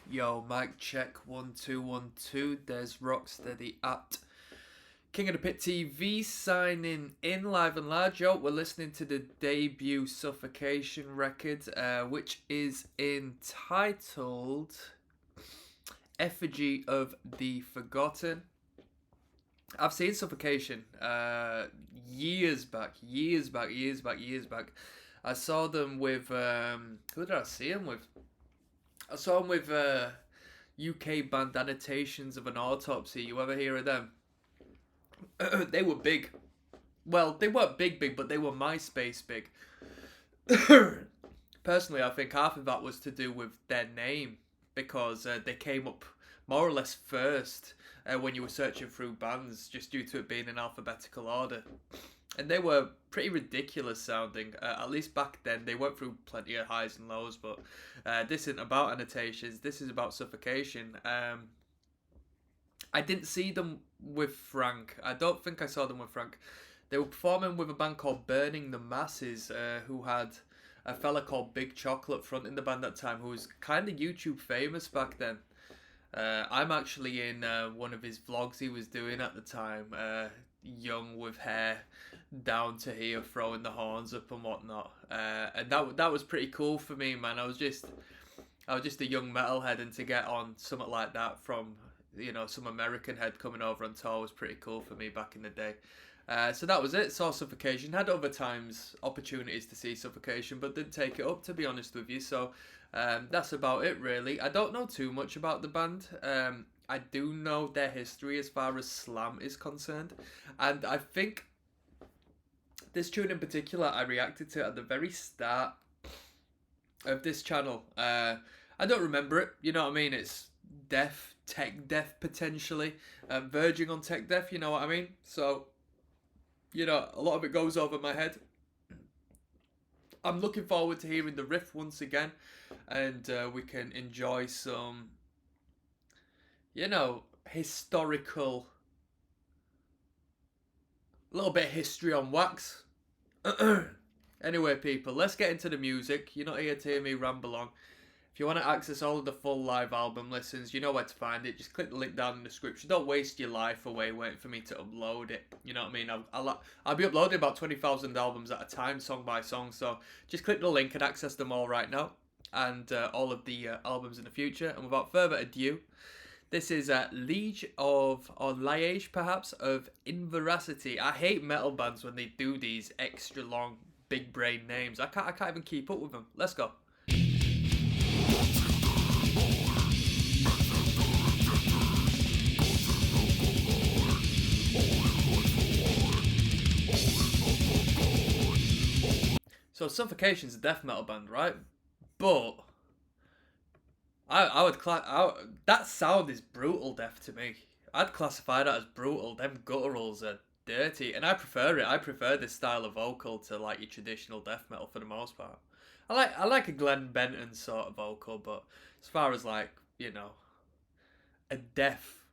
Yo, mic check 1 2 1 2. Dezrocksteady at King of the Pit TV signing in live and large. Yo, we're listening to the debut Suffocation record, which is entitled Effigy of the Forgotten. I've seen Suffocation years back. I saw them with who did I see them with? I saw them with UK band Annotations of an Autopsy. You ever hear of them? They were big. Well, they weren't big, but they were MySpace big. Personally, I think half of that was to do with their name, because they came up more or less first when you were searching through bands, just due to it being in alphabetical order. And they were pretty ridiculous sounding, at least back then. They went through plenty of highs and lows, but this isn't about Annotations, this is about Suffocation. I didn't see them with Frank. I don't think I saw them with Frank. They were performing with a band called Burning the Masses, who had a fella called Big Chocolate fronting the band at that time, who was kind of YouTube famous back then. I'm actually in one of his vlogs he was doing at the time, young with hair down to here, throwing the horns up and whatnot. And that was pretty cool for me, man. I was just a young metalhead, and to get on something like that from, you know, some American head coming over on tour was pretty cool for me back in the day. So that was it. Saw Suffocation. Had other times opportunities to see Suffocation, but didn't take it up, to be honest with you. So that's about it, really. I don't know too much about the band. I do know their history as far as slam is concerned, and I think this tune in particular I reacted to at the very start of this channel. I don't remember it, you know what I mean? It's death, tech death potentially, verging on tech death, you know what I mean? So, you know, a lot of it goes over my head. I'm looking forward to hearing the riff once again, and we can enjoy some, you know, historical, a little bit of history on wax. Anyway, people, let's get into the music. You're not here to hear me ramble on. If you want to access all of the full live album listens, you know where to find it. Just click the link down in the description. Don't waste your life away waiting for me to upload it. You know what I mean? I'll be uploading about 20,000 albums at a time, song by song. So just click the link and access them all right now, and all of the albums in the future. And without further ado, this is Liege of, or Liege perhaps, of Inveracity. I hate metal bands when they do these extra long, big brain names. I can't even keep up with them. Let's go. So Suffocation's a death metal band, right? But I would that sound is brutal death to me. I'd classify that as brutal. Them gutturals are dirty, and I prefer it. I prefer this style of vocal to like your traditional death metal for the most part. I like a Glenn Benton sort of vocal, but as far as like, you know, a death,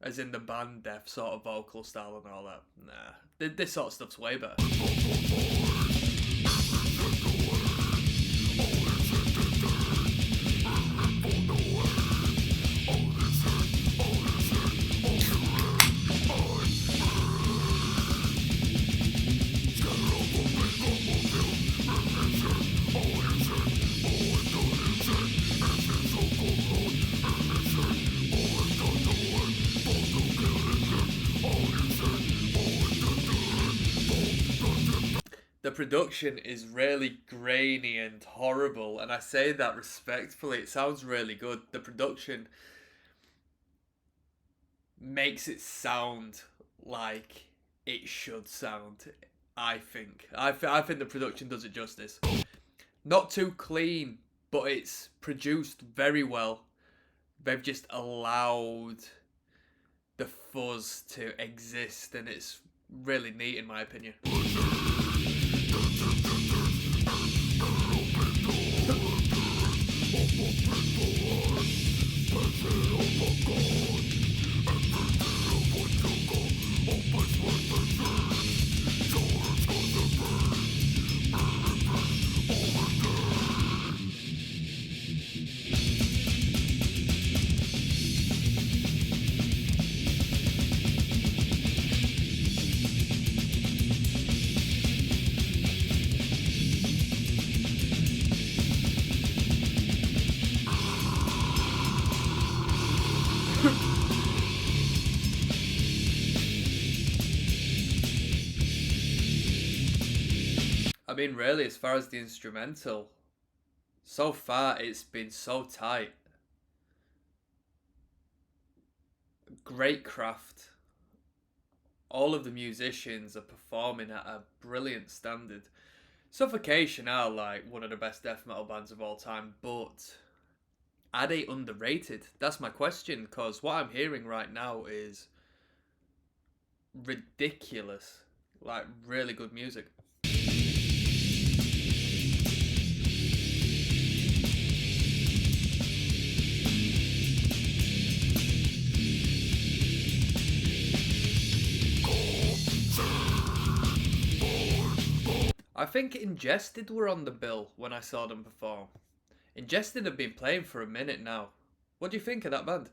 as in the band death sort of vocal style and all that, nah. This sort of stuff's way better. The production is really grainy and horrible, and I say that respectfully. It sounds really good. The production makes it sound like it should sound, I think. I think the production does it justice. Not too clean, but it's produced very well. They've just allowed the fuzz to exist, and it's really neat in my opinion. mean, really, as far as the instrumental, so far it's been so tight. Great craft. All of the musicians are performing at a brilliant standard. Suffocation are like one of the best death metal bands of all time, but are they underrated? That's my question, because what I'm hearing right now is ridiculous. Like, really good music. I think Ingested were on the bill when I saw them perform. Ingested have been playing for a minute now. What do you think of that band?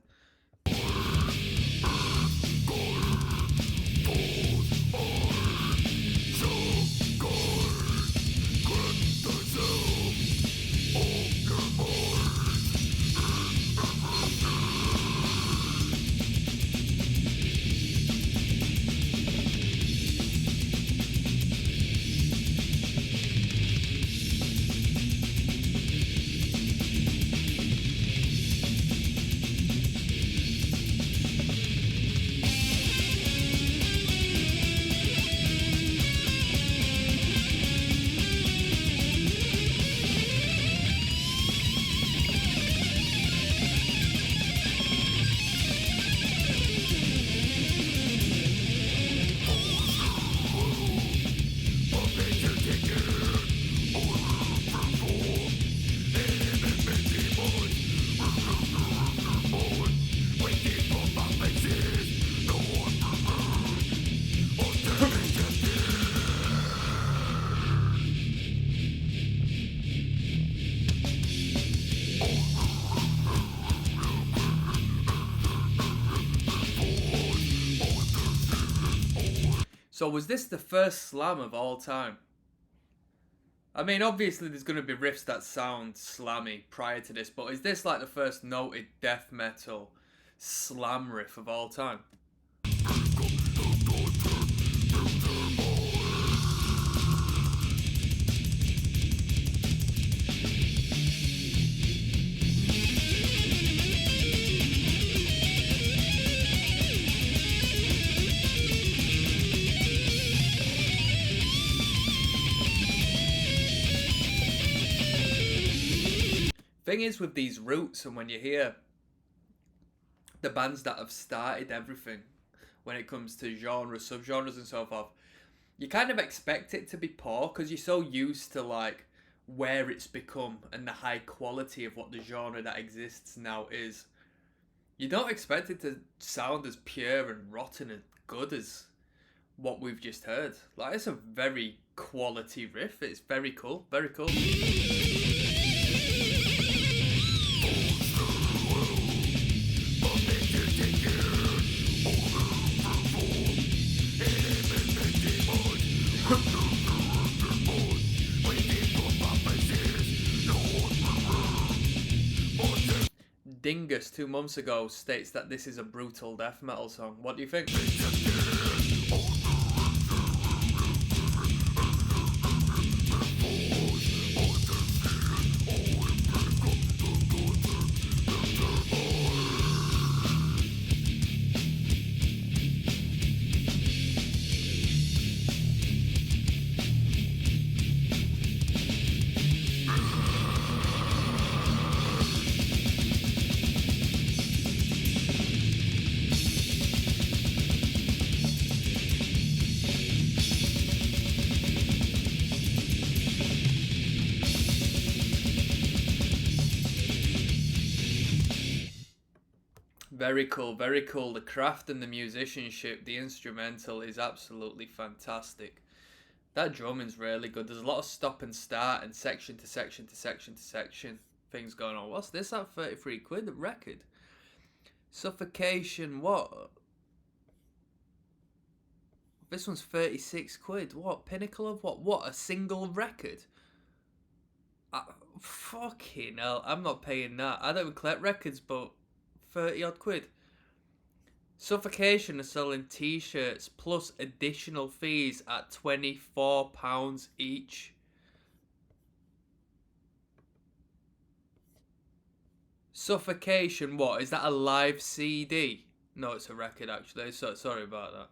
So was this the first slam of all time? I mean, obviously there's going to be riffs that sound slammy prior to this, but is this like the first noted death metal slam riff of all time? Thing is with these roots, and when you hear the bands that have started everything when it comes to genres, subgenres and so forth, you kind of expect it to be poor because you're so used to like where it's become and the high quality of what the genre that exists now is. You don't expect it to sound as pure and rotten and good as what we've just heard. Like, it's a very quality riff. It's very cool. Very cool. Dingus 2 months ago states that this is a brutal death metal song. What do you think? Very cool, very cool. The craft and the musicianship, the instrumental is absolutely fantastic. That drumming's really good. There's a lot of stop and start and section to section to section to section things going on. What's this at 33 quid? The record? Suffocation, what? This one's 36 quid. What? Pinnacle of what? What? A single record? Fucking hell. I'm not paying that. I don't even collect records, but 30 odd quid. Suffocation are selling t-shirts plus additional fees at £24 each. Suffocation, what? Is that a live CD? No, it's a record, actually. So, sorry about that.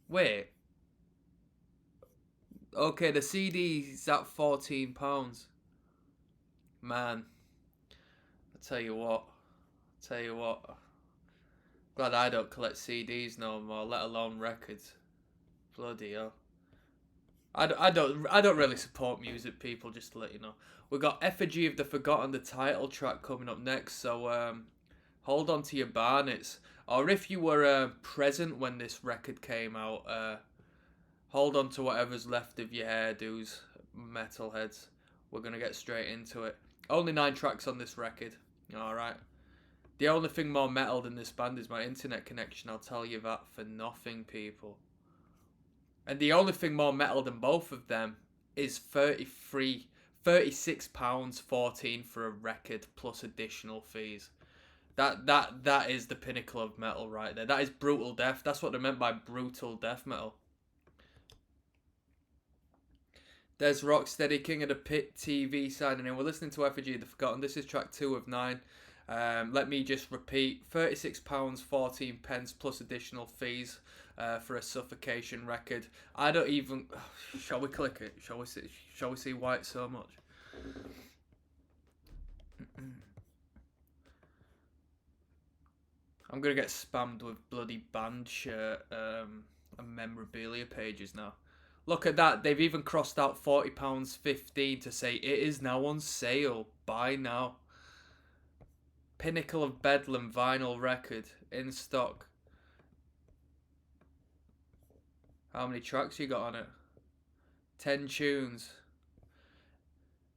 Wait. Okay, the CD's at £14. Man. I tell you what. Glad I don't collect CDs no more, let alone records. Bloody hell. I don't really support music, people, just to let you know. We got Effigy of the Forgotten, the title track, coming up next, so hold on to your barnets. Or if you were present when this record came out, hold on to whatever's left of your hairdos, metalheads. We're going to get straight into it. Only 9 tracks on this record, alright. The only thing more metal than this band is my internet connection, I'll tell you that for nothing, people. And the only thing more metal than both of them is £36.14 for a record plus additional fees. That is the pinnacle of metal right there. That is brutal death. That's what they meant by brutal death metal. Dezrocksteady, King of the Pit TV signing in. We're listening to Effigy of the Forgotten. This is track 2 of 9. Let me just repeat, £36.14 plus additional fees for a Suffocation record. I don't even... Shall we click it? Shall we see why it's so much? I'm going to get spammed with bloody band shirt and memorabilia pages now. Look at that. They've even crossed out £40.15 to say it is now on sale. Buy now. Pinnacle of Bedlam vinyl record in stock. How many tracks you got on it? 10 tunes.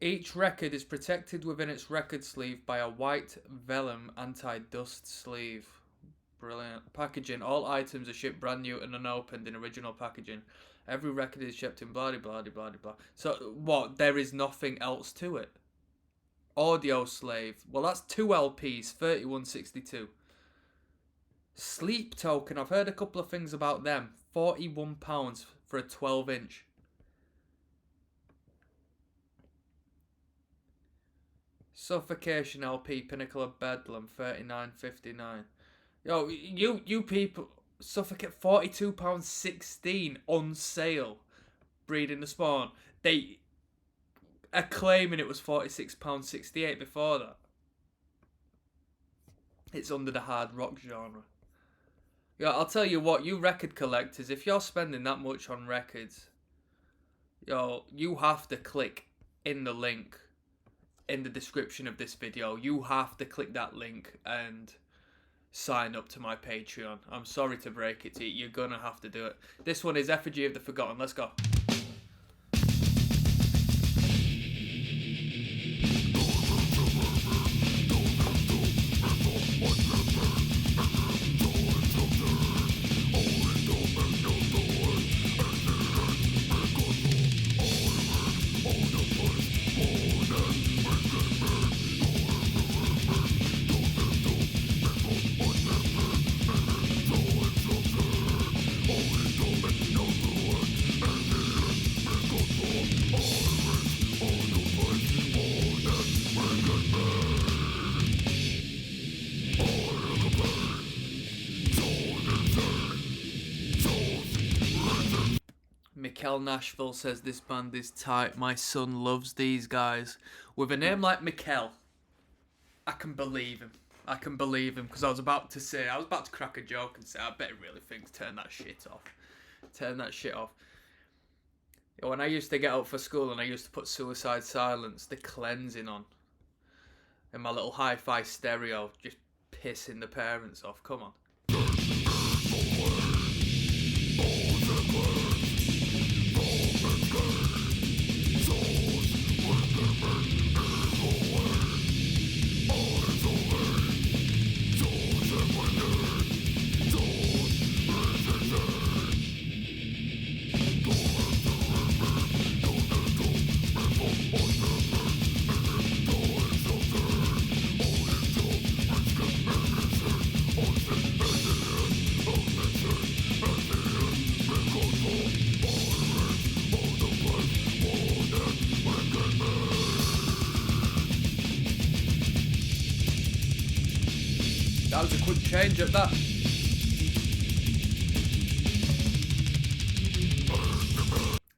Each record is protected within its record sleeve by a white vellum anti-dust sleeve. Brilliant. Packaging. All items are shipped brand new and unopened in original packaging. Every record is shipped in blah blah blah blah blah. So what? There is nothing else to it. Audio Slave. Well, that's 2 LPs, 31.62. Sleep Token. I've heard a couple of things about them. £41 for a 12-inch. Suffocation LP, Pinnacle of Bedlam, $39.59. Yo, you people, Suffocate, £42.16 on sale. Breeding the Spawn. They are claiming it was £46.68 before that. It's under the hard rock genre. Yeah, I'll tell you what, you record collectors, if you're spending that much on records, yo, you have to click in the link in the description of this video. You have to click that link and sign up to my Patreon. I'm sorry to break it to you. You're gonna have to do it. This one is Effigy of the Forgotten. Let's go. Mikel Nashville says this band is tight. My son loves these guys. With a name like Mikel, I can believe him. Because I was about to crack a joke and say, I bet he really thinks turn that shit off. When I used to get up for school and I used to put Suicide Silence, the cleansing on, in my little hi-fi stereo, just pissing the parents off. Come on. That was a quick change at that.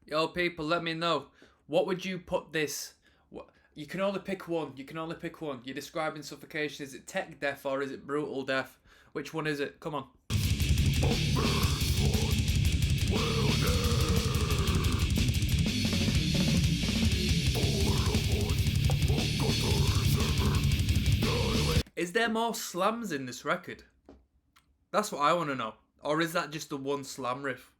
Yo, people, let me know. What would you put this? You can only pick one. You can only pick one. You're describing Suffocation. Is it tech death or is it brutal death? Which one is it? Come on. Is there more slams in this record? That's what I want to know. Or is that just the one slam riff?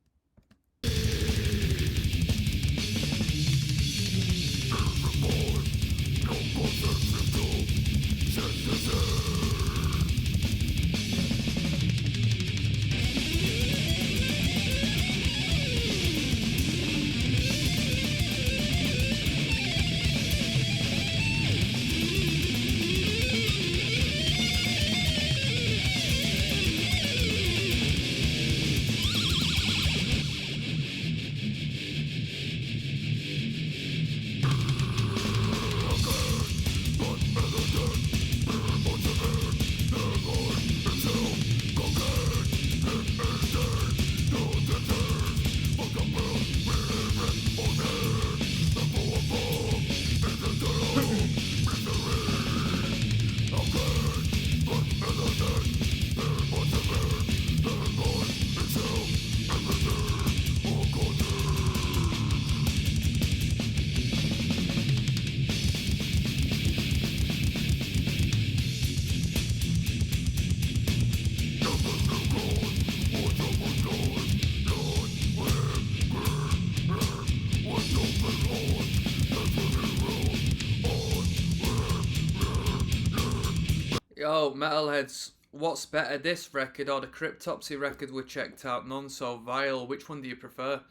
Yo, metalheads, what's better, this record or the Cryptopsy record we checked out, None So Vile? Which one do you prefer?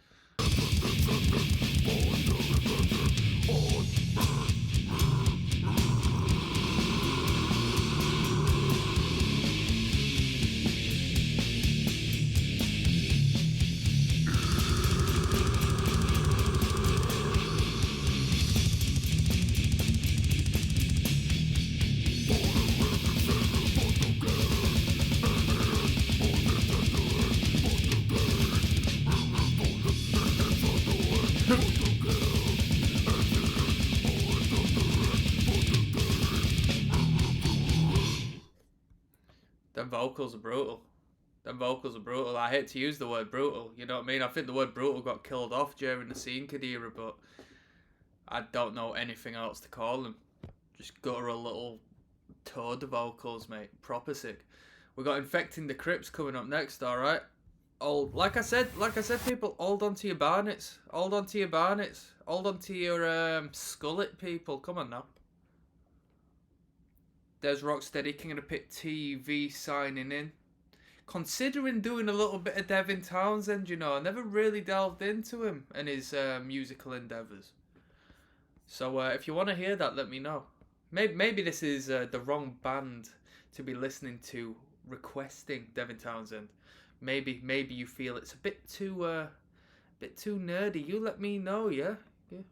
Them vocals are brutal. Them vocals are brutal. I hate to use the word brutal, you know what I mean? I think the word brutal got killed off during the Scene Kid era, but I don't know anything else to call them. Just guttural little toad vocals, mate. Proper sick. We got Infecting the Crypts coming up next, alright? Like I said, people, hold on to your barnets. Hold on to your barnets. Hold on to your skullet, people. Come on now. dezrocksteady, King of the Pit TV signing in. Considering doing a little bit of Devin Townsend, you know, I never really delved into him and his musical endeavours. So if you want to hear that, let me know. Maybe this is the wrong band to be listening to requesting Devin Townsend. Maybe you feel it's a bit too nerdy. You let me know, yeah?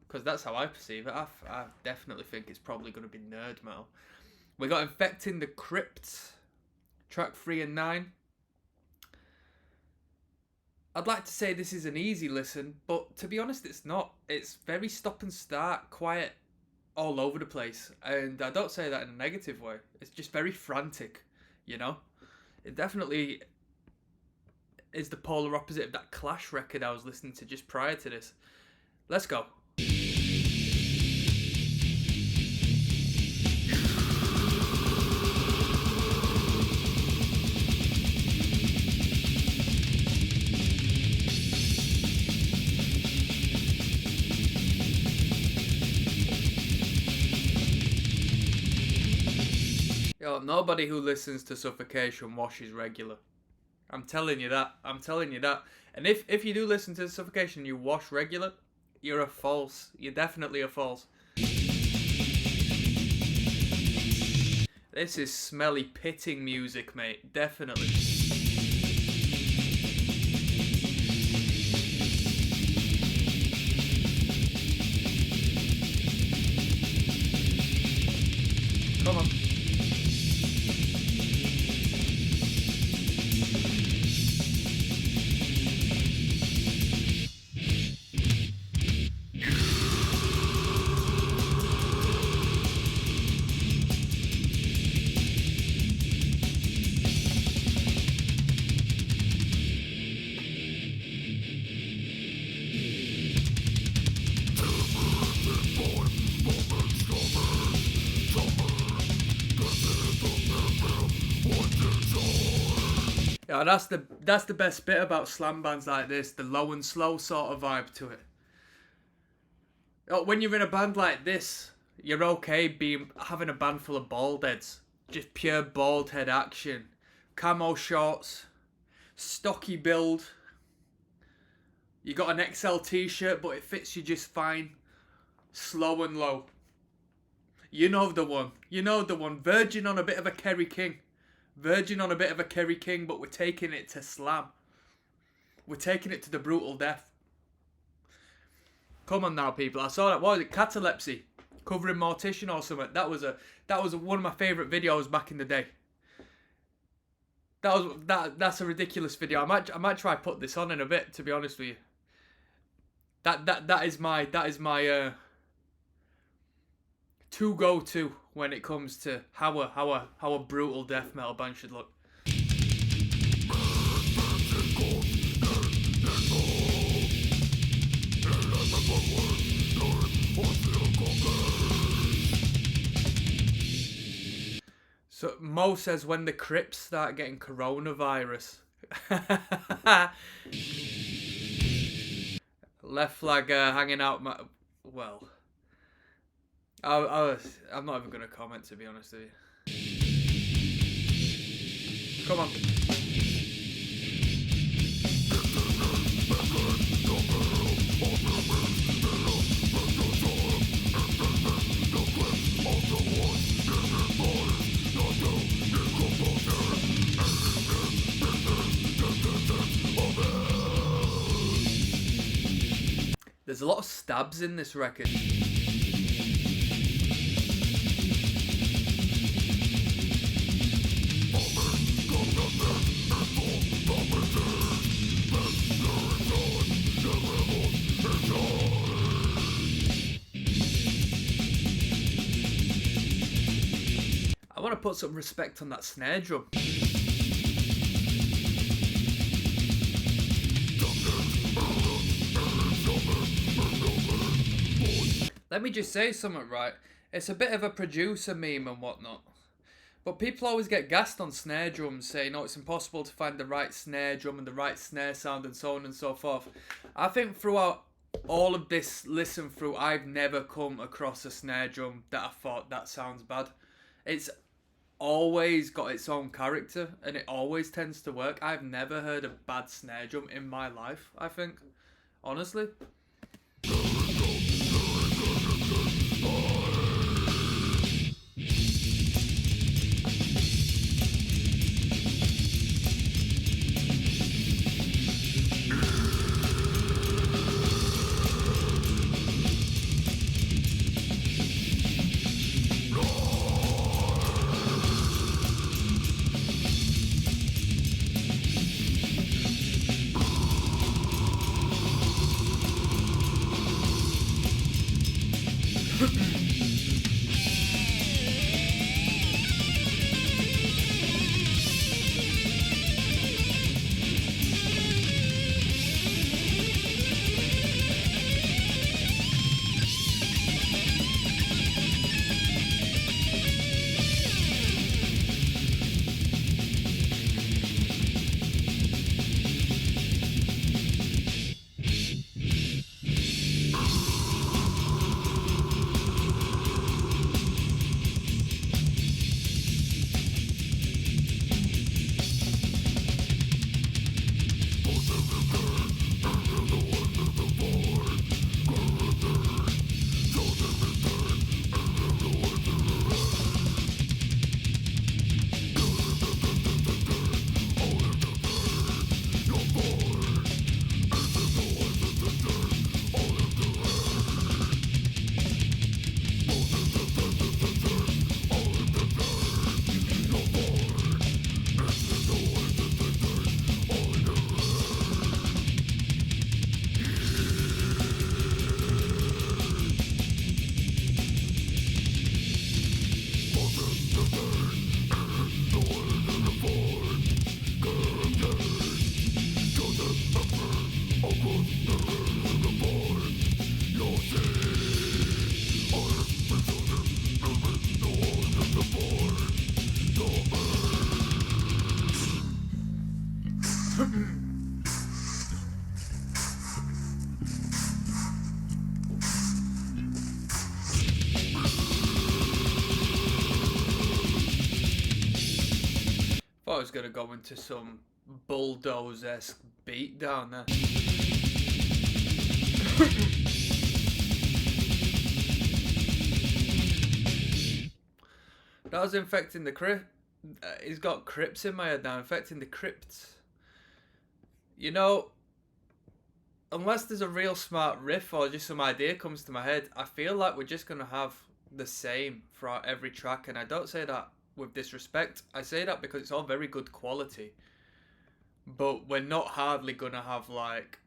Because that's how I perceive it. I definitely think it's probably going to be nerd metal. We got Infecting the Crypts, track 3 and 9. I'd like to say this is an easy listen, but to be honest, it's not. It's very stop and start, quiet, all over the place. And I don't say that in a negative way. It's just very frantic, you know? It definitely is the polar opposite of that Clash record I was listening to just prior to this. Let's go. Yo, nobody who listens to Suffocation washes regular. I'm telling you that. I'm telling you that. And if you do listen to Suffocation and you wash regular, you're a false. You're definitely a false. This is smelly pitting music, mate. Definitely. Come on. Yeah, that's the best bit about slam bands like this, the low and slow sort of vibe to it. When you're in a band like this, you're okay having a band full of bald heads. Just pure bald head action. Camo shorts. Stocky build. You got an XL t-shirt, but it fits you just fine. Slow and low. You know the one. You know the one. Verging on a bit of a Kerry King. Verging on a bit of a Kerry King, but we're taking it to slam. We're taking it to the brutal death. Come on now, people. I saw that. What was it? Catalepsy. Covering Mortician or something. That was one of my favourite videos back in the day. That's a ridiculous video. I might try put this on in a bit, to be honest with you. That is my to go to when it comes to how a brutal death metal band should look. So Mo says when the Crips start getting coronavirus. Left flag hanging out. Well, I'm not even going to comment, to be honest with you. Come on. There's a lot of stabs in this record. I want to put some respect on that snare drum. Let me just say something, right? It's a bit of a producer meme and whatnot. But people always get gassed on snare drums, saying, oh, it's impossible to find the right snare drum and the right snare sound and so on and so forth. I think throughout all of this listen through, I've never come across a snare drum that I thought that sounds bad. It's always got its own character and it always tends to work. I've never heard a bad snare drum in my life, I think. Honestly. Thought I was gonna go into some bulldoze-esque beat down there. That was infecting the crypt. He's got crypts in my head now, infecting the crypts. You know, unless there's a real smart riff or just some idea comes to my head, I feel like we're just gonna have the same for every track, and I don't say that with disrespect. I say that because it's all very good quality, but we're not hardly gonna have, like,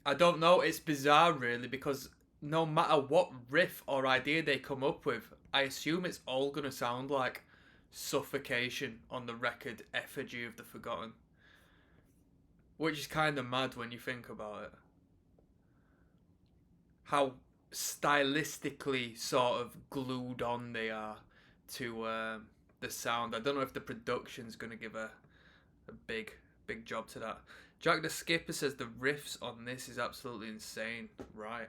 I don't know, it's bizarre really, because no matter what riff or idea they come up with, I assume it's all gonna sound like Suffocation on the record Effigy of the Forgotten, which is kind of mad when you think about it. How stylistically sort of glued on they are to the sound. I don't know if the production's going to give a big job to that. Jack the Skipper says the riffs on this is absolutely insane. Right.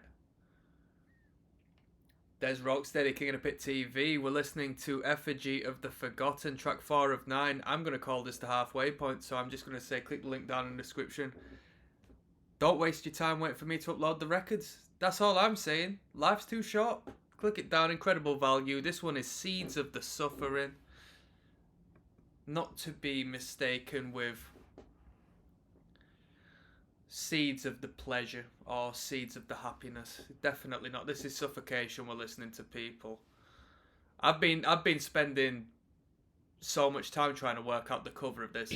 Dezrocksteady, King of the Pit TV. We're listening to Effigy of the Forgotten, track 4 of 9. I'm going to call this the halfway point, so I'm just going to say click the link down in the description. Don't waste your time waiting for me to upload the records. That's all I'm saying. Life's too short. Click it down, incredible value. This one is Seeds of the Suffering. Not to be mistaken with Seeds of the Pleasure or Seeds of the Happiness. Definitely not. This is Suffocation. We're listening to people. I've been spending so much time trying to work out the cover of this.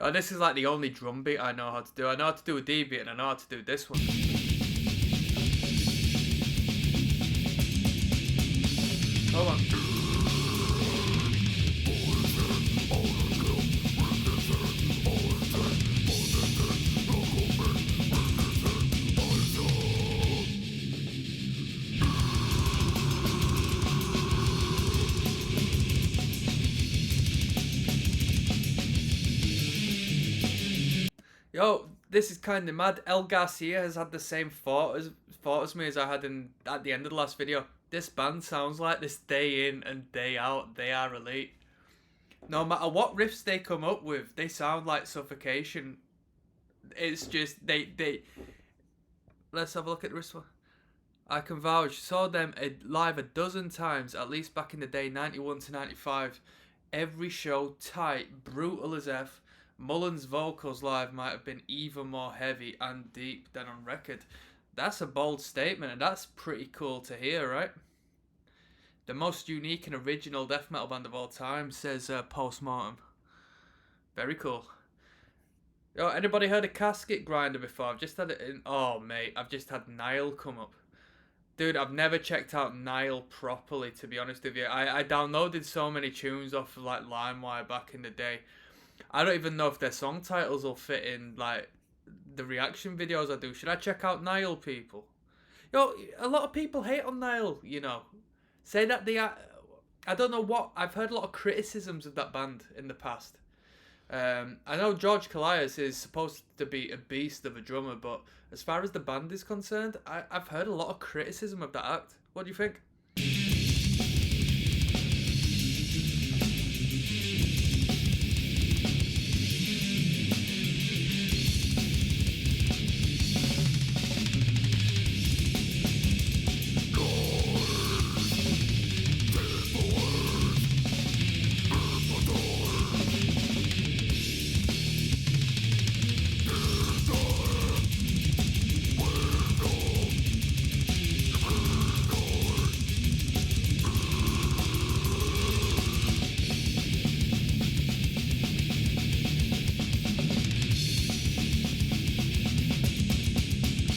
Oh, this is like the only drum beat I know how to do. I know how to do a D beat and I know how to do this one. Hold on. Yo, this is kind of mad. El Garcia has had the same thought as me as I had at the end of the last video. This band sounds like this day in and day out. They are elite. No matter what riffs they come up with, they sound like Suffocation. It's just, they... Let's have a look at this one. I can vouch, saw them live a dozen times, at least back in the day, 91 to 95. Every show tight, brutal as F. Mullen's vocals live might have been even more heavy and deep than on record. That's a bold statement, and that's pretty cool to hear, right? The most unique and original death metal band of all time, says Postmortem. Very cool. Yo, anybody heard of Casket Grinder before? I've just had it in... Oh, mate, I've just had Nile come up. Dude, I've never checked out Nile properly, to be honest with you. I downloaded so many tunes off of, like, LimeWire back in the day. I don't even know if their song titles will fit in, like, the reaction videos I do. Should I check out Nile, people? Yo, a lot of people hate on Nile, you know. Say that they are... I don't know what... I've heard a lot of criticisms of that band in the past. I know George Callias is supposed to be a beast of a drummer, but as far as the band is concerned, I've heard a lot of criticism of that act. What do you think?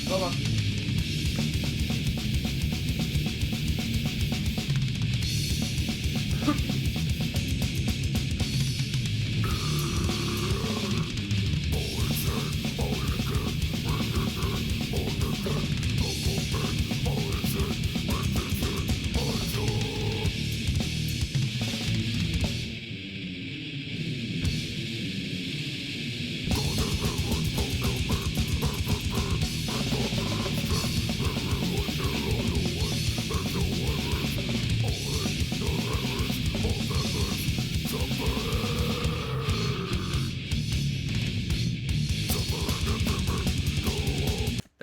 Hold on.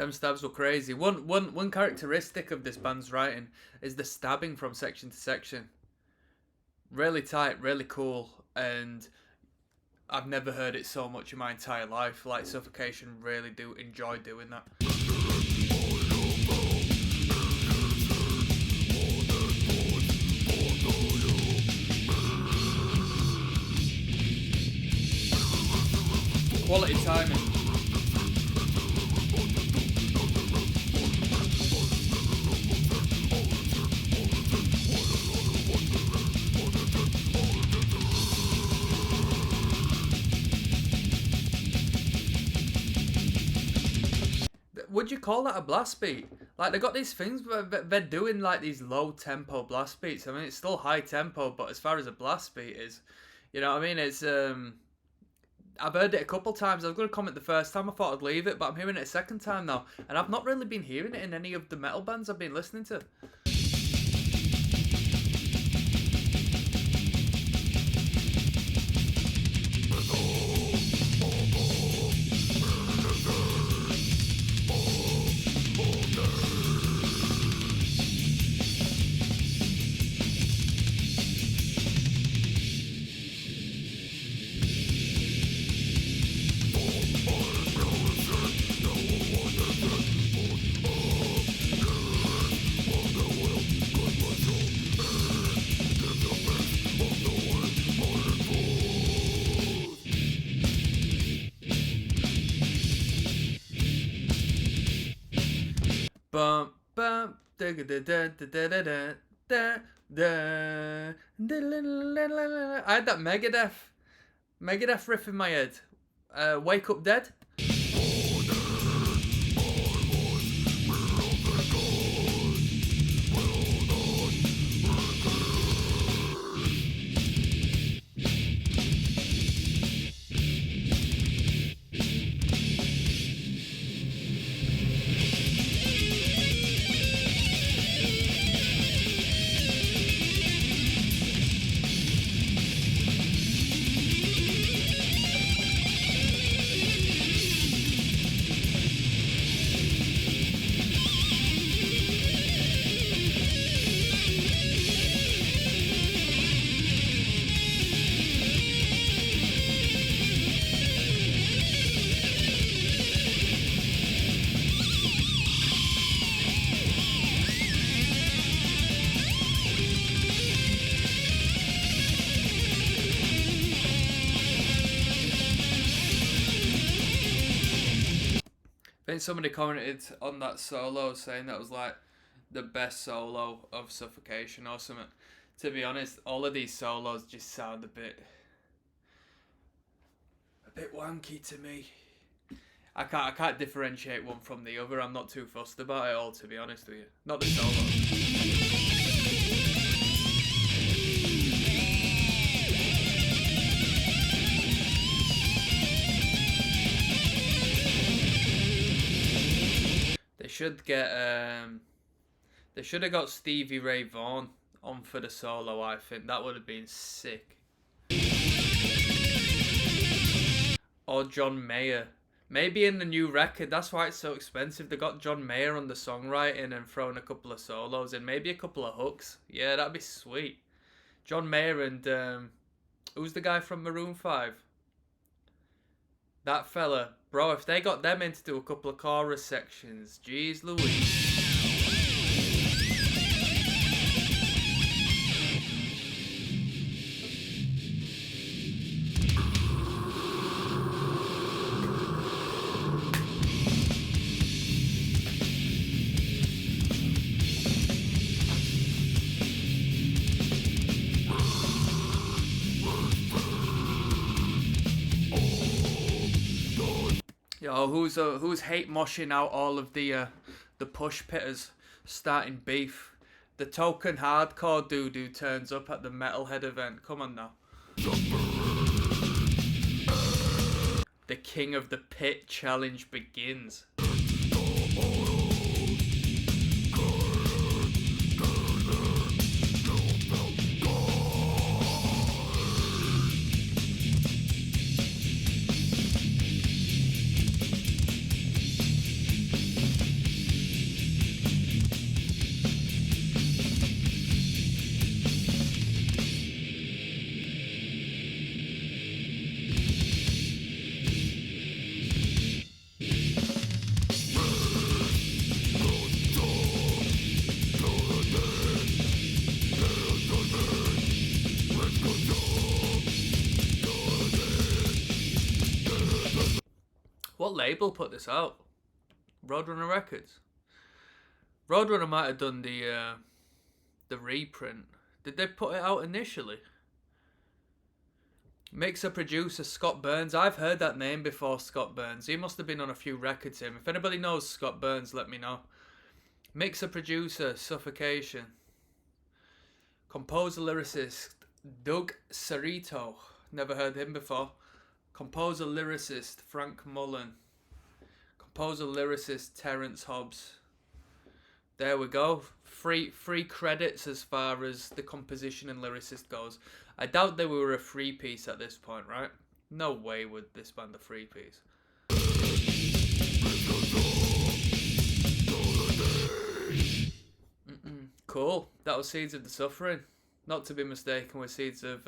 Them stabs were crazy. One characteristic of this band's writing is the stabbing from section to section. Really tight, really cool, and I've never heard it so much in my entire life. Like Suffocation really do enjoy doing that. Quality timing. Would you call that a blast beat? Like, they got these things where they're doing like these low tempo blast beats. I mean, it's still high tempo, but as far as a blast beat is, you know what I mean? It's I've heard it a couple times. I was going to comment the first time. I thought I'd leave it, but I'm hearing it a second time now, and I've not really been hearing it in any of the metal bands I've been listening to. Bum bum da da da da da da da da. I had that Megadeth riff in my head. Wake Up Dead. I think somebody commented on that solo saying that was like the best solo of Suffocation or something. To be honest, all of these solos just sound a bit wanky to me. I can't differentiate one from the other. I'm not too fussed about it all, to be honest with you. Not the solo. They should have got Stevie Ray Vaughan on for the solo. I think that would have been sick. Or John Mayer. Maybe in the new record. That's why it's so expensive. They got John Mayer on the songwriting and thrown a couple of solos and maybe a couple of hooks. Yeah, that'd be sweet. John Mayer and who's the guy from Maroon 5? That fella. Bro, if they got them in to do a couple of chorus sections, jeez Louise. Yo, who's hate moshing out all of the push pitters starting beef? The token hardcore dude who turns up at the Metalhead event. Come on now. The King of the Pit challenge begins. What label put this out? Roadrunner Records. Roadrunner might have done the reprint. Did they put it out initially? Mixer producer Scott Burns. I've heard that name before, Scott Burns. He must have been on a few records here. If anybody knows Scott Burns, let me know. Mixer producer Suffocation. Composer lyricist Doug Cerrito. Never heard him before. Composer lyricist Frank Mullen. Composer lyricist Terence Hobbs. There we go. Free credits as far as the composition and lyricist goes. I doubt they were a free piece at this point, right? No way would this band a free piece. Cool. That was Seeds of the Suffering. Not to be mistaken with Seeds of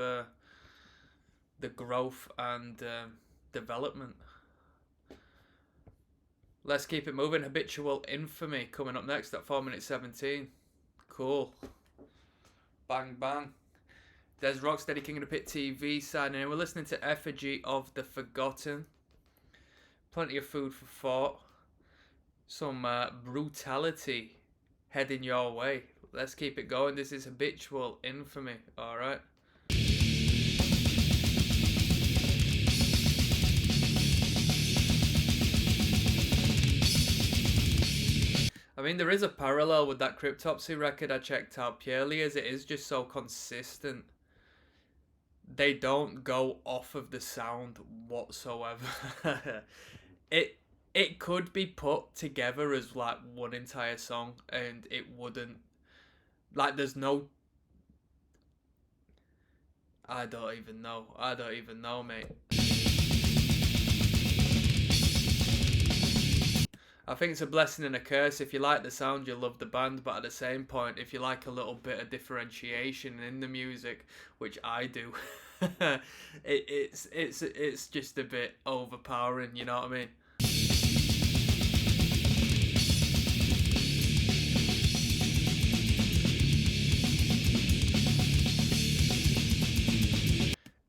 the growth and development. Let's keep it moving. Habitual Infamy coming up next at 4 minutes 17. Cool. Bang, bang. There's Rocksteady King of the Pit TV signing in. We're listening to Effigy of the Forgotten. Plenty of food for thought. Some brutality heading your way. Let's keep it going. This is Habitual Infamy. Alright. I mean, there is a parallel with that Cryptopsy record I checked out purely as it is just so consistent. They don't go off of the sound whatsoever. It could be put together as like one entire song and it wouldn't. Like, there's no... I don't even know, mate. I think it's a blessing and a curse. If you like the sound, you'll love the band, but at the same point, if you like a little bit of differentiation in the music, which I do, it's just a bit overpowering, you know what I mean?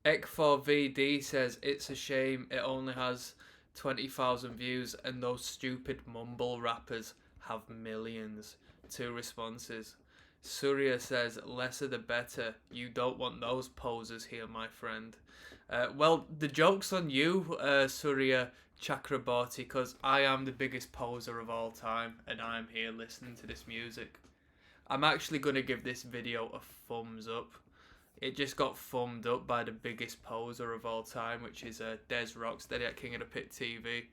Ek4VD says, it's a shame it only has 20,000 views and those stupid mumble rappers have millions. 2 responses. Surya says, lesser the better. You don't want those posers here, my friend. Well, the joke's on you, Surya Chakraborty, because I am the biggest poser of all time and I'm here listening to this music. I'm actually going to give this video a thumbs up. It just got thumbed up by the biggest poser of all time, which is dezrocksteady at King of the Pit TV.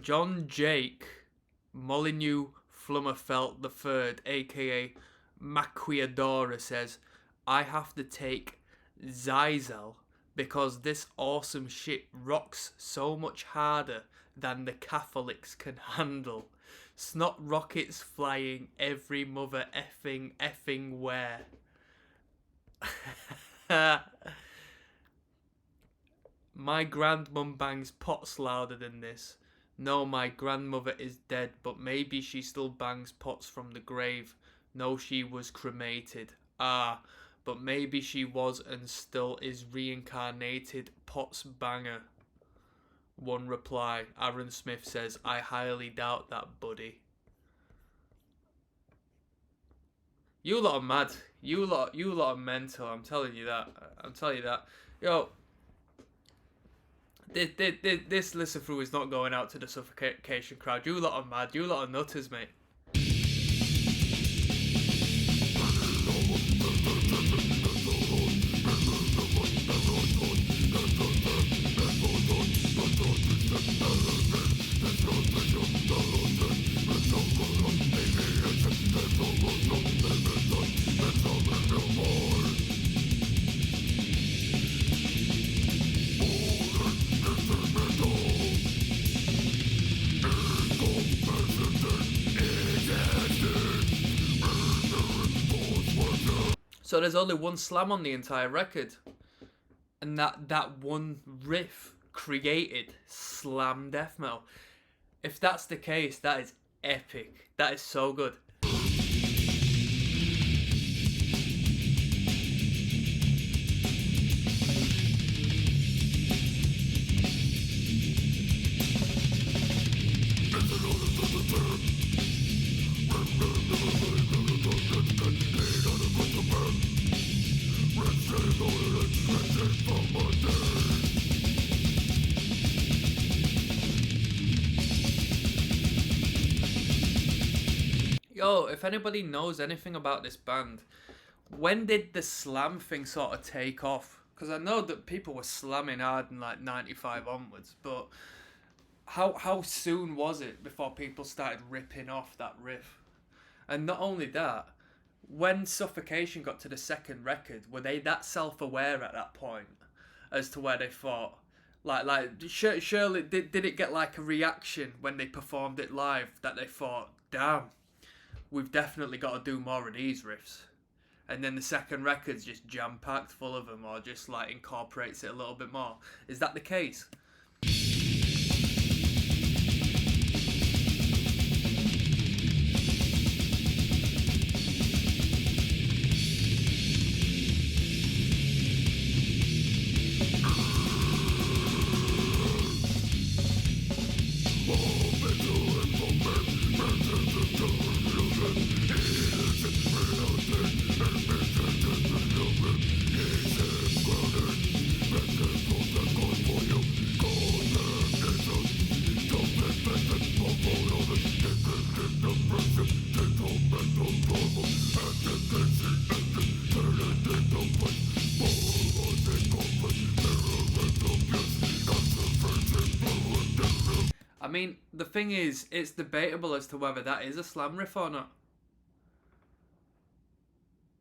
John Jake Molyneux Flummerfelt III, aka Maquiadora, says, I have to take Zyzel because this awesome shit rocks so much harder than the Catholics can handle. Snot rockets flying every mother effing where. My grandmum bangs pots louder than this. No, my grandmother is dead, but maybe she still bangs pots from the grave. No, she was cremated. Ah, but maybe she was and still is reincarnated pots banger. One reply. Aaron Smith says, I highly doubt that, buddy. You lot are mad. You lot are mental. I'm telling you that. Yo, this listen through is not going out to the Suffocation crowd. You lot are mad. You lot are nutters, mate. So there's only one slam on the entire record. And that one riff created slam death metal. If that's the case, that is epic. That is so good. Yo, if anybody knows anything about this band, when did the slam thing sort of take off? Because I know that people were slamming hard in like 95 onwards, but how soon was it before people started ripping off that riff? And not only that, when Suffocation got to the second record, were they that self-aware at that point as to where they thought, surely did it get like a reaction when they performed it live that they thought, damn, we've definitely got to do more of these riffs? And then the second record's just jam-packed full of them, or just like incorporates it a little bit more. Is that the case? I mean, the thing is, it's debatable as to whether that is a slam riff or not.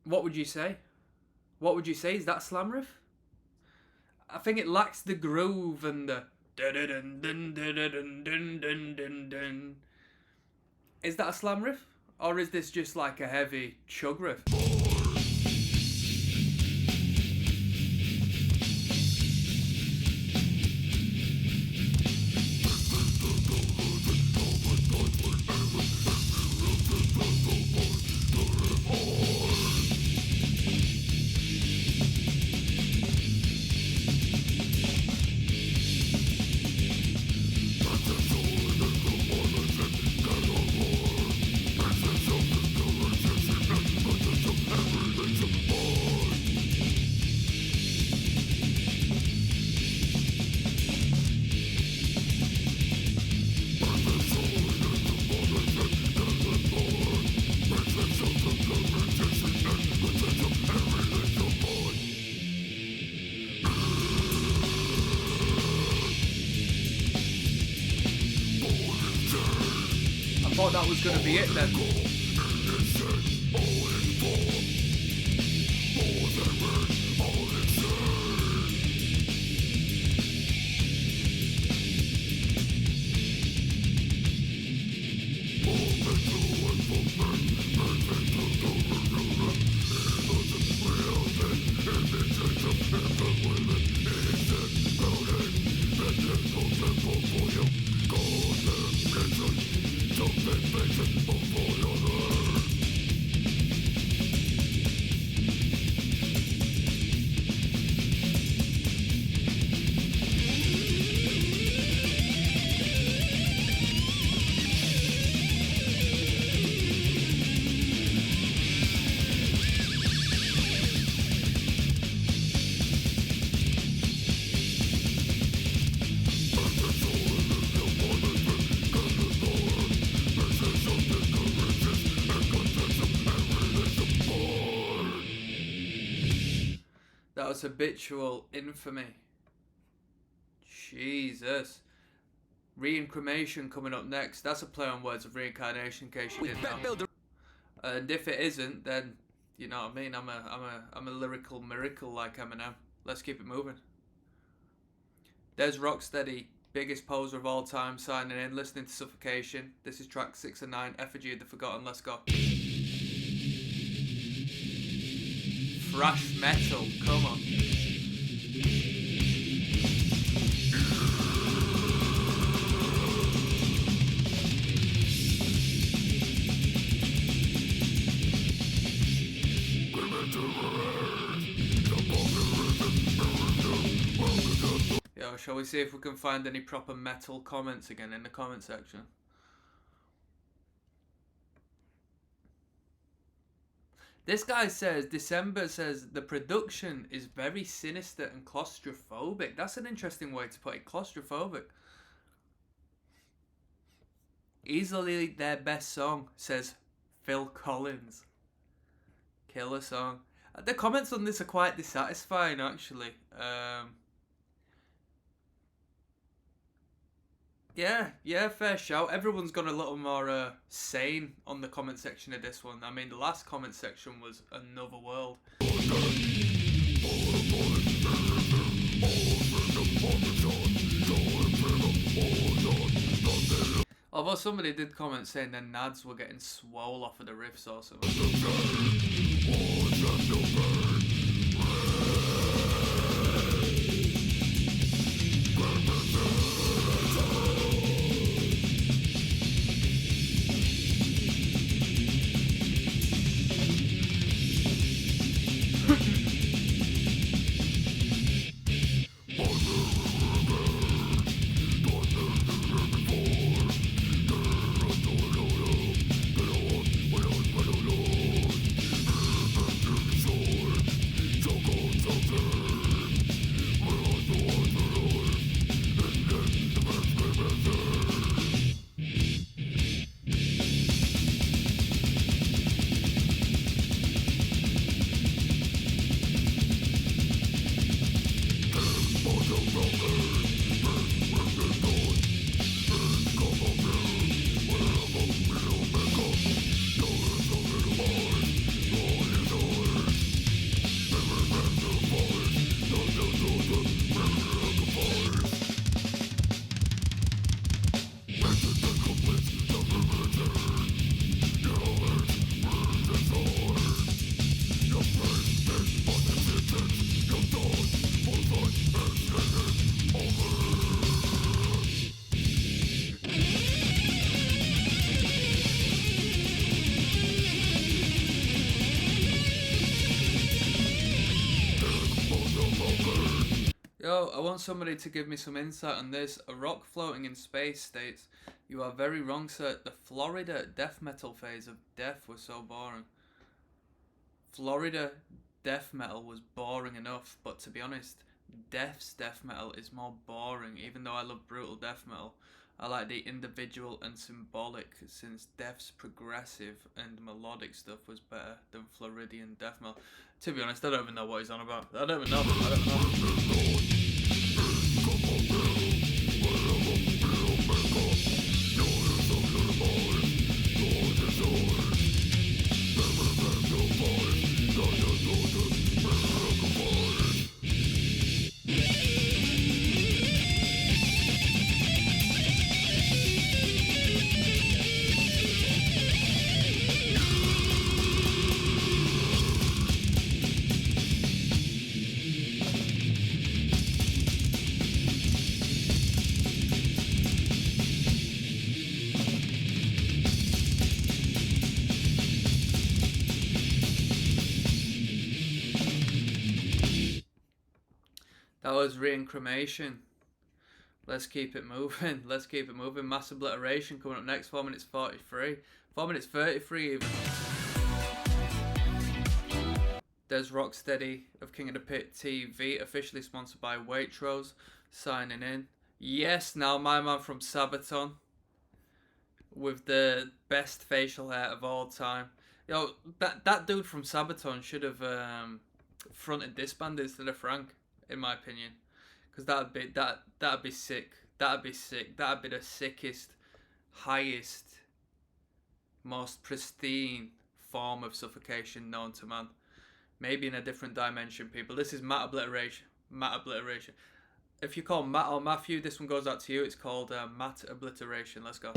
What would you say? What would you say? Is that a slam riff? I think it lacks the groove and the dun dun dun dun dun dun dun dun. Is that a slam riff? Or is this just like a heavy chug riff? I thought that was going to be it then. That was habitual infamy. Jesus. Reincarnation coming up next. That's a play on words of reincarnation, in case you didn't know. And if it isn't, then you know what I mean. I'm a lyrical miracle like Eminem. Let's keep it moving. Dezrocksteady, biggest poser of all time, signing in, listening to Suffocation. This is track 6 and 9, Effigy of the Forgotten. Let's go. Thrash metal, come on. Yo, shall we see if we can find any proper metal comments again in the comment section? This guy says, December says, the production is very sinister and claustrophobic. That's an interesting way to put it, claustrophobic. Easily their best song, says Phil Collins. Killer song. The comments on this are quite dissatisfying, actually. Yeah, fair shout. Everyone's got a little more sane on the comment section of this one. I mean, the last comment section was another world. Although somebody did comment saying their nads were getting swole off of the riffs or something. Yo, I want somebody to give me some insight on this. A rock floating in space states, "You are very wrong, sir. The Florida death metal phase of death was so boring." Florida death metal was boring enough, but to be honest, Death's death metal is more boring. Even though I love brutal death metal, I like the individual and symbolic, since Death's progressive and melodic stuff was better than Floridian death metal. To be honest, I don't even know what he's on about. I don't even know. That was Reincarnation. Let's keep it moving. Let's keep it moving. Mass Obliteration coming up next. 4 minutes 43. 4 minutes 33 even. Dezrocksteady of King of the Pit TV, officially sponsored by Waitrose, signing in. Yes, now my man from Sabaton, with the best facial hair of all time. Yo, that dude from Sabaton should have fronted this band instead of Frank, in my opinion, because that'd be sick. That'd be sick. That'd be the sickest, highest, most pristine form of suffocation known to man. Maybe in a different dimension, people. This is Matt Obliteration. Matt Obliteration. If you call Matt or Matthew, this one goes out to you. It's called Matt Obliteration. Let's go.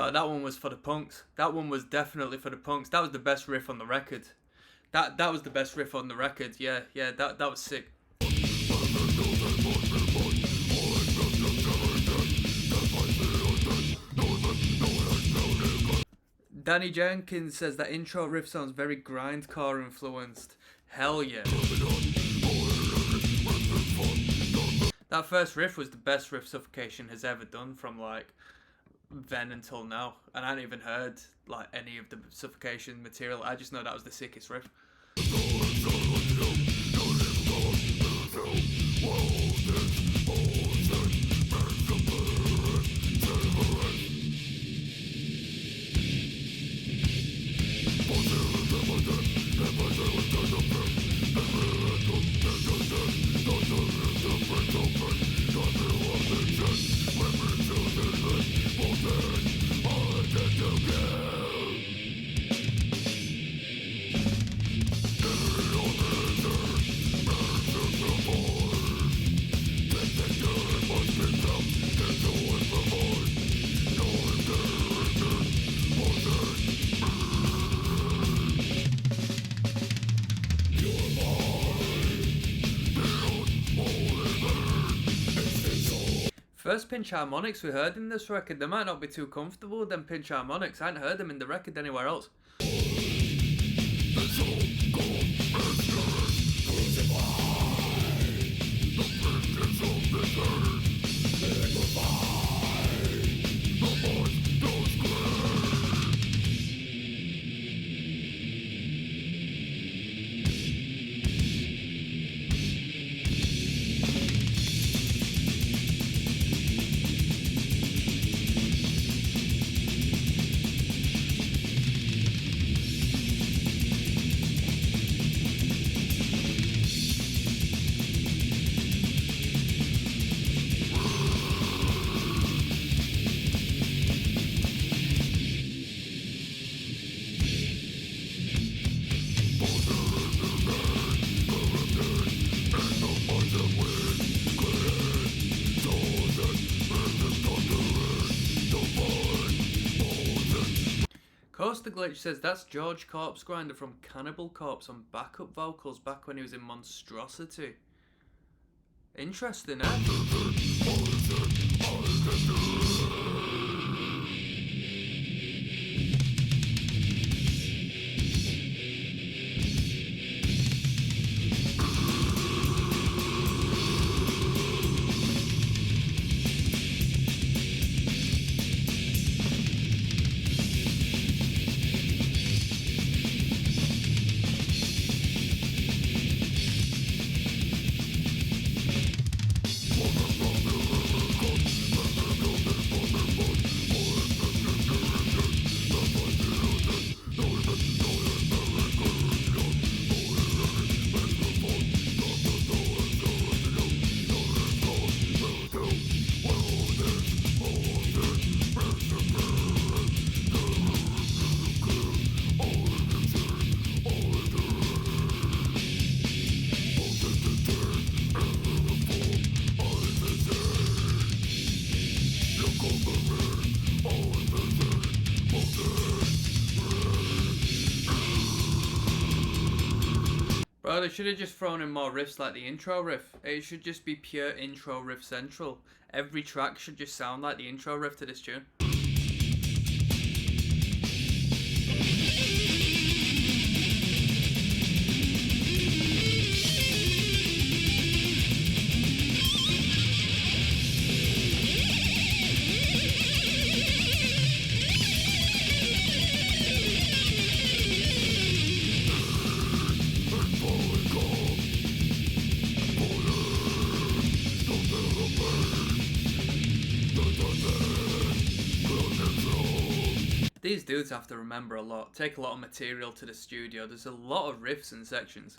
Oh, that one was for the punks. That one was definitely for the punks. That was the best riff on the record. That was the best riff on the record. Yeah, that was sick. Danny Jenkins says that intro riff sounds very grindcore influenced. Hell yeah. That first riff was the best riff Suffocation has ever done from like then until now. And I hadn't even heard like any of the Suffocation material. I just know that was the sickest riff. First pinch harmonics we heard in this record, they might not be too comfortable with them pinch harmonics. I hadn't heard them in the record anywhere else. Coaster Glitch says that's George Corpse Grinder from Cannibal Corpse on backup vocals back when he was in Monstrosity. Interesting, eh? Bro, they should have just thrown in more riffs like the intro riff. It should just be pure intro riff central. Every track should just sound like the intro riff to this tune. These dudes have to remember a lot, take a lot of material to the studio. There's a lot of riffs and sections.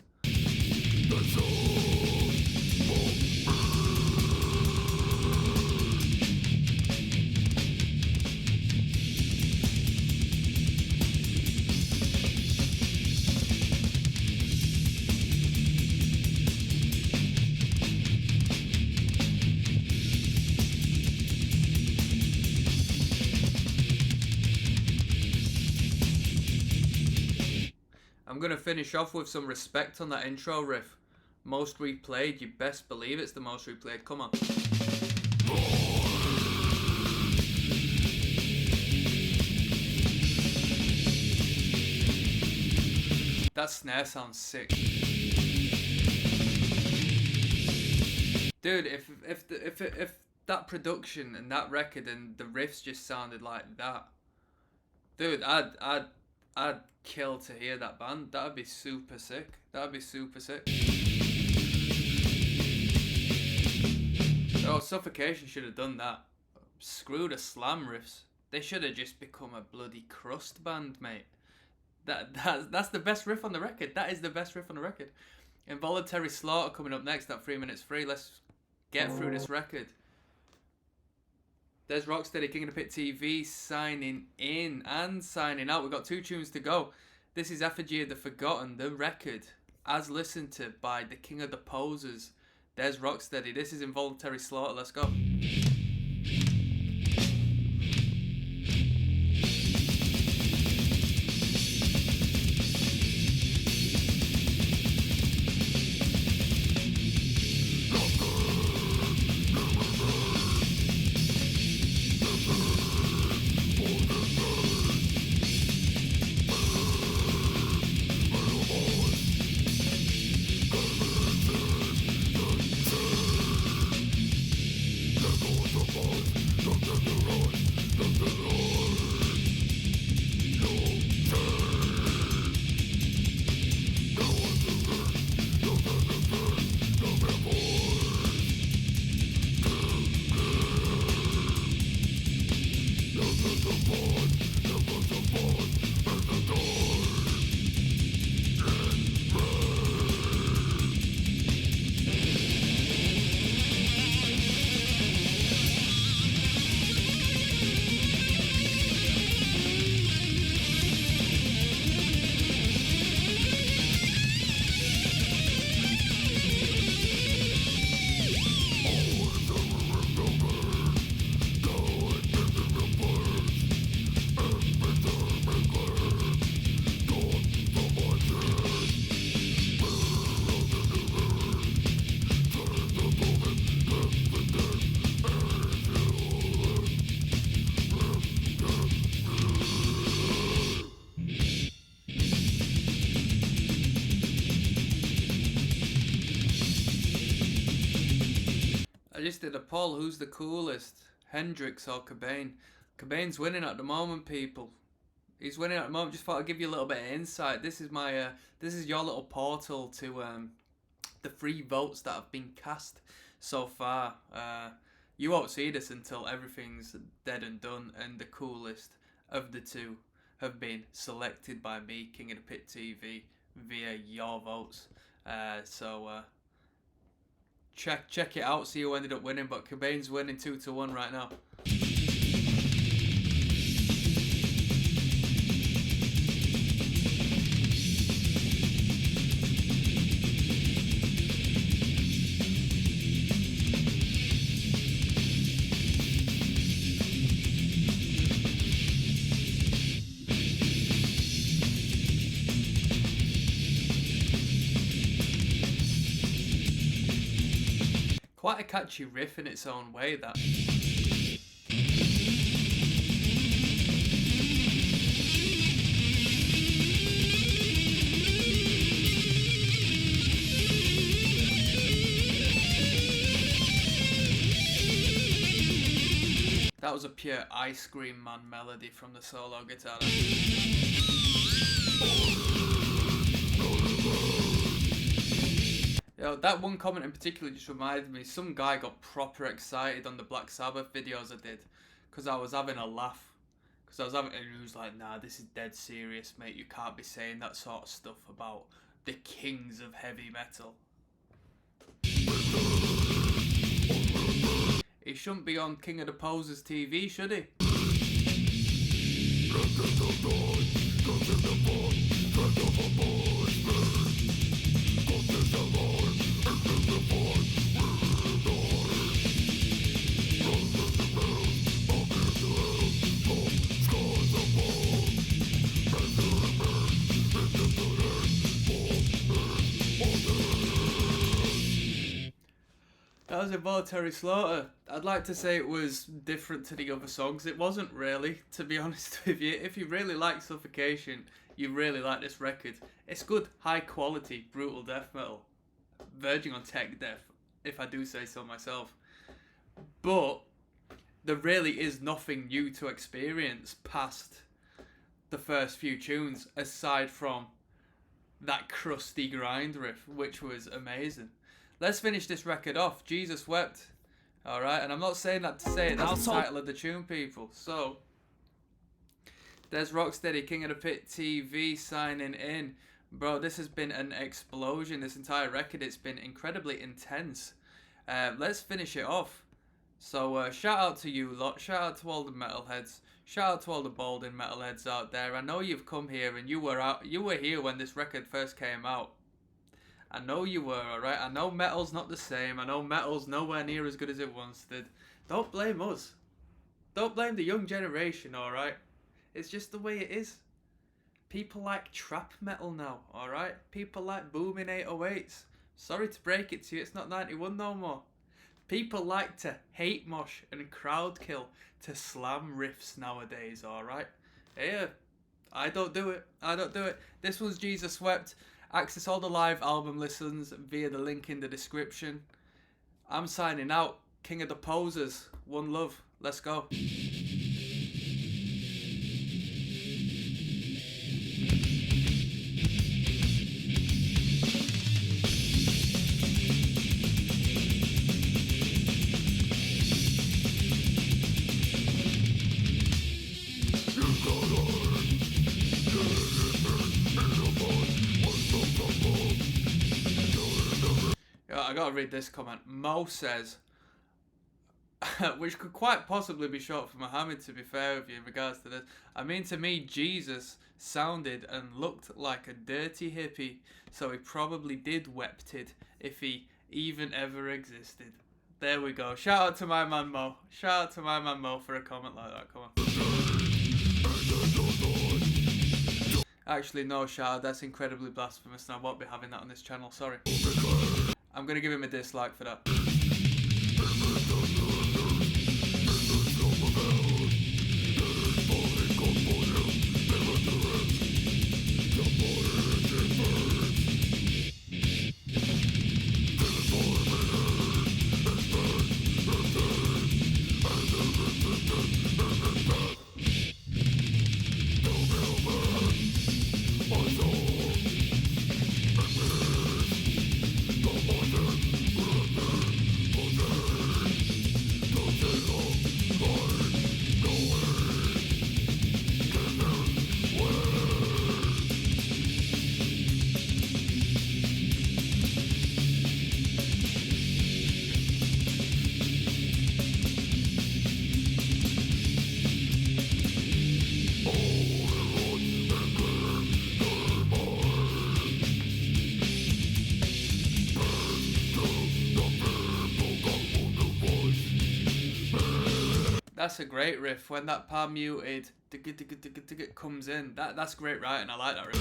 I'm going to finish off with some respect on that intro riff. Most replayed, you best believe it's the most replayed. Come on. That snare sounds sick. Dude, if that production and that record and the riffs just sounded like that, dude, I'd kill to hear that band. That'd be super sick. That'd be super sick. Oh, Suffocation should have done that. Screw the slam riffs. They should have just become a bloody crust band, mate. That's the best riff on the record. That is the best riff on the record. Involuntary Slaughter coming up next at 3 minutes free. Let's get through this record. There's Rocksteady, King of the Pit TV, signing in and signing out. We've got 2 tunes to go. This is Effigy of the Forgotten, the record, as listened to by the King of the Posers. There's Rocksteady. This is Involuntary Slaughter. Let's go. I just did a poll. Who's the coolest, Hendrix or Cobain? Cobain's winning at the moment, people. He's winning at the moment. Just thought I'd give you a little bit of insight. This is my, this is your little portal to the 3 votes that have been cast so far. You won't see this until everything's dead and done, and the coolest of the 2 have been selected by me, King of the Pit TV, via your votes. Check it out, see who ended up winning, but Cobain's winning 2-1 right now. Quite a catchy riff in its own way, that. That was a pure Ice Cream Man melody from the solo guitar. Yo, that one comment in particular just reminded me, some guy got proper excited on the Black Sabbath videos I did, because I was having a laugh. And he was like, nah, this is dead serious, mate, you can't be saying that sort of stuff about the kings of heavy metal. He shouldn't be on King of the Posers TV, should he? That was Involuntary Slaughter. I'd like to say it was different to the other songs. It wasn't really, to be honest with you. If you really like Suffocation, you really like this record. It's good, high quality, brutal death metal. Verging on tech death, if I do say so myself. But there really is nothing new to experience past the first few tunes, aside from that crusty grind riff, which was amazing. Let's finish this record off. Jesus Wept. Alright, and I'm not saying that to say it, that's the title of the tune, people. So, there's Rocksteady, King of the Pit TV signing in. Bro, this has been an explosion, this entire record. It's been incredibly intense. Let's finish it off. So, shout out to you lot. Shout out to all the metalheads. Shout out to all the balding metalheads out there. I know you've come here and you were here when this record first came out. I know you were, alright? I know metal's not the same. I know metal's nowhere near as good as it once did. Don't blame us. Don't blame the young generation, alright? It's just the way it is. People like trap metal now, alright? People like booming 808s. Sorry to break it to you, it's not 91 no more. People like to hate mosh and crowd kill to slam riffs nowadays, alright? Yeah, I don't do it. I don't do it. This one's Jesus Wept. Access all the live album listens via the link in the description. I'm signing out. King of the Posers. One love. Let's go. I gotta read this comment. Mo says, which could quite possibly be short for Muhammad, to be fair with you in regards to this. I mean, to me, Jesus sounded and looked like a dirty hippie, so he probably did wepted if he even ever existed. There we go. Shout out to my man Mo. Shout out to my man Mo for a comment like that. Come on. Actually, no shout out. That's incredibly blasphemous and I won't be having that on this channel. Sorry. I'm going to give him a dislike for that. That's a great riff. When that palm muted comes in, that's great writing. I like that riff.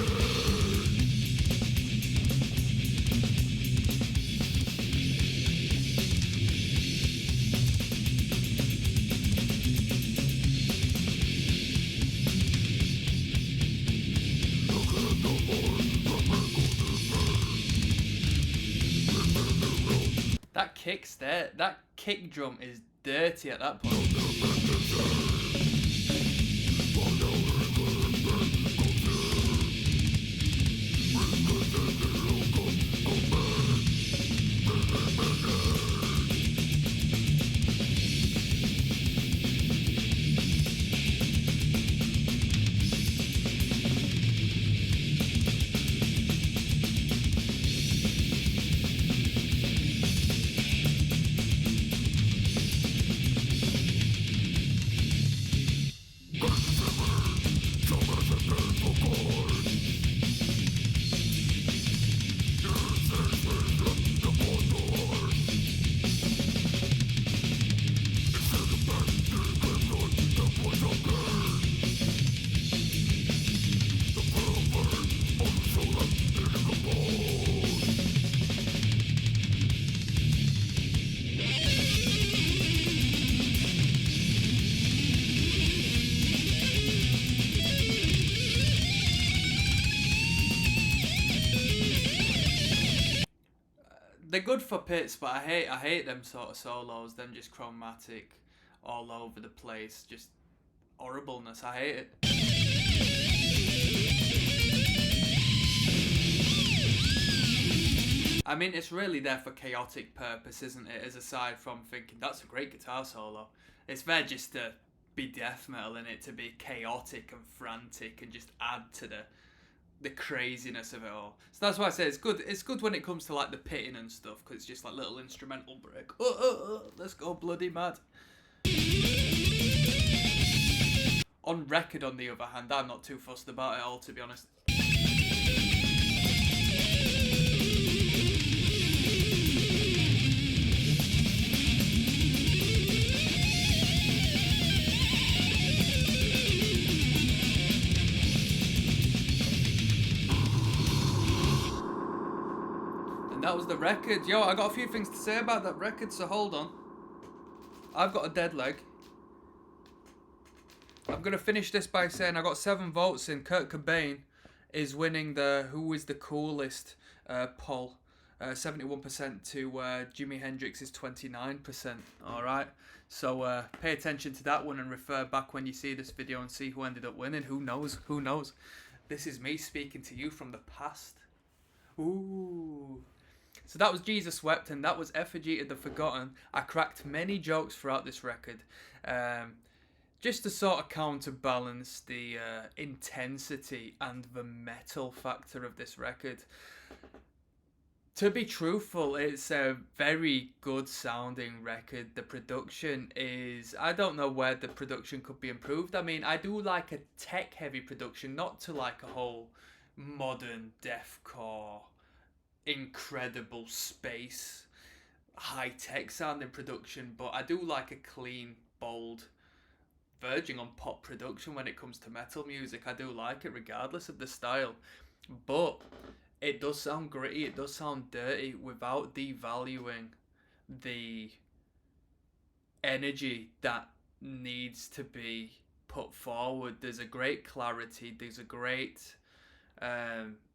That kick's there. That kick drum is dirty at that point. they're good for pits, but I hate them sort of solos. Them just chromatic, all over the place, just horribleness. I hate it. I mean, it's really there for chaotic purpose, isn't it? As aside from thinking that's a great guitar solo, it's there just to be death metal in it, to be chaotic and frantic and just add to the craziness of it all. So that's why I say it's good. It's good when it comes to like the pitting and stuff, because it's just like little instrumental break. Let's go bloody mad. On record, on the other hand, I'm not too fussed about it all, to be honest. That was the record. Yo, I got a few things to say about that record, so hold on. I've got a dead leg. I'm going to finish this by saying I got 7 votes in. Kurt Cobain is winning the Who is the Coolest poll. 71% to Jimi Hendrix's 29%. Alright, so pay attention to that one and refer back when you see this video and see who ended up winning. Who knows? Who knows? This is me speaking to you from the past. Ooh. So that was Jesus Wept, and that was Effigy of the Forgotten. I cracked many jokes throughout this record, just to sort of counterbalance the intensity and the metal factor of this record. To be truthful, it's a very good sounding record. The production is... I don't know where the production could be improved. I mean, I do like a tech heavy production, not to like a whole modern deathcore incredible space high-tech sounding production, but I do like a clean, bold, verging on pop production when it comes to metal music. I do like it regardless of the style, but it does sound gritty, it does sound dirty without devaluing the energy that needs to be put forward. There's a great clarity, there's a great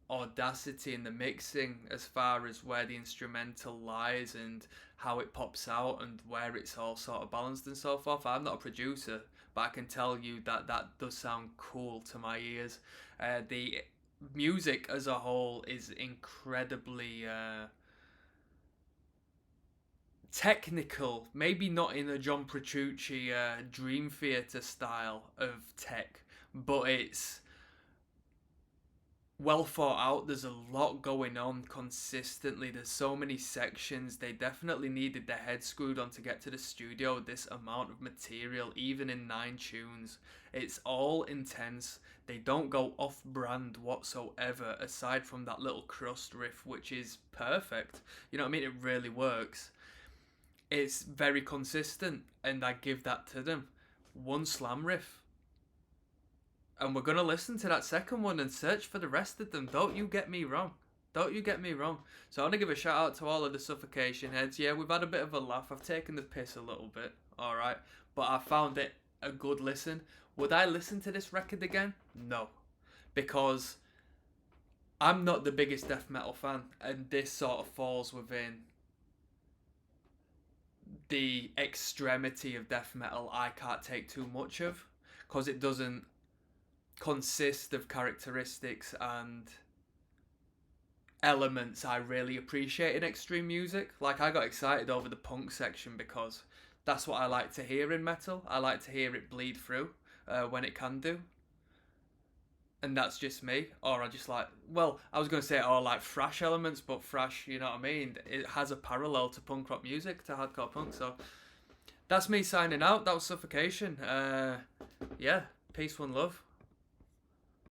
audacity in the mixing as far as where the instrumental lies and how it pops out and where it's all sort of balanced and so forth. I'm not a producer, but I can tell you that that does sound cool to my ears. The music as a whole is incredibly technical, maybe not in a John Petrucci Dream Theater style of tech, but it's well thought out. There's a lot going on consistently. There's so many sections. They definitely needed their head screwed on to get to the studio with this amount of material, even in 9 tunes. It's all intense. They don't go off-brand whatsoever, aside from that little crust riff, which is perfect. You know what I mean? It really works. It's very consistent, and I give that to them. One slam riff. And we're going to listen to that second one and search for the rest of them. Don't you get me wrong. Don't you get me wrong. So I want to give a shout out to all of the Suffocation heads. Yeah, we've had a bit of a laugh. I've taken the piss a little bit. Alright. But I found it a good listen. Would I listen to this record again? No. Because I'm not the biggest death metal fan. And this sort of falls within the extremity of death metal I can't take too much of. Because it doesn't consist of characteristics and elements I really appreciate in extreme music. Like, I got excited over the punk section because that's what I like to hear in metal. I like to hear it bleed through when it can do. And that's just me. Or I just like, well, I was going to say all like thrash elements, but thrash, you know what I mean? It has a parallel to punk rock music, to hardcore punk. So that's me signing out. That was Suffocation. Yeah, peace, one love.